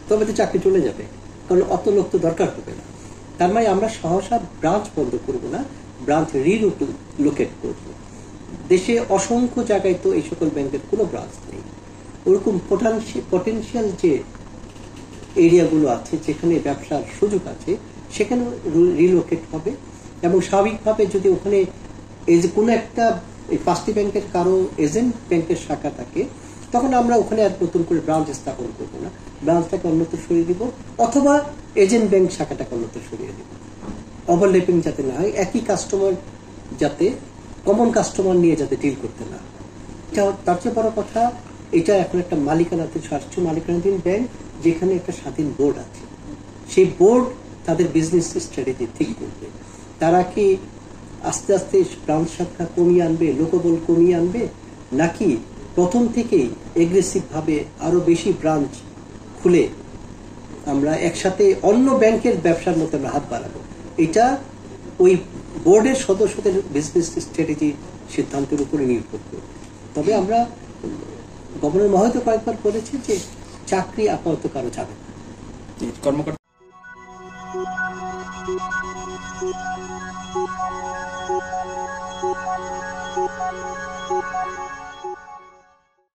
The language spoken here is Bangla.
তবে তো চাকরি চলে যাবে, কারণ অত লোক তো দরকার হবে না। তার মানে আমরা সহসা ব্রাঞ্চ বন্ধ করব না, ব্রাঞ্চ রিলোকেট করব। দেশে অসংখ্য জায়গায় তো এই সকল ব্যাংকের কোনো ব্রাঞ্চ নেই। ওরকম পটেনশিয়াল যে এরিয়াগুলো আছে যেখানে ব্যবসার সুযোগ আছে সেখানে রিলোকেট হবে। এবং স্বাভাবিকভাবে যদি ওখানে এই যে কোনো একটা এই 5টি ব্যাংকের কারো এজেন্ট ব্যাংকের শাখা থাকে, তখন আমরা ওখানে আর নতুন করে ব্রাঞ্চ স্থাপন করবো না, ব্রাঞ্চটাকে অন্যত্র সরিয়ে দিব, অথবা এজেন্ট ব্যাংক শাখাটাকে অন্যত্র সরিয়ে দিব। ওভারল্যাপিং যাতে না হয়, একই কাস্টমার যাতে কমন কাস্টমার নিয়ে যাতে ডিল করতে না হয়। তার চেয়ে বড় কথা, এটা এখন একটা মালিকানাধীন, রাষ্ট্রীয় মালিকানাধীন ব্যাংক, যেখানে একটা স্বাধীন বোর্ড আছে। সেই বোর্ড তাদের বিজনেস স্ট্র্যাটেজি ঠিক করবে। তারা কি আস্তে আস্তে ব্রাঞ্চ সংখ্যা কমিয়ে আনবে, লোকবল কমিয়ে আনবে, নাকি প্রথম থেকেই এগ্রেসিভ ভাবে আরো বেশি ব্রাঞ্চ খুলে আমরা একসাথে অন্য ব্যাংকের ব্যবসার মতো হাত বাড়াবো, এটা ওই বোর্ডের সদস্যদের বিজনেস স্ট্র্যাটেজি সিদ্ধান্তের উপরে নির্ভর করবে। তবে আমরা গভর্নর মহোদয় কয়েকবার বলেছি যে চাকরি আপাতত কারো যাবে না। কর্মকর্তা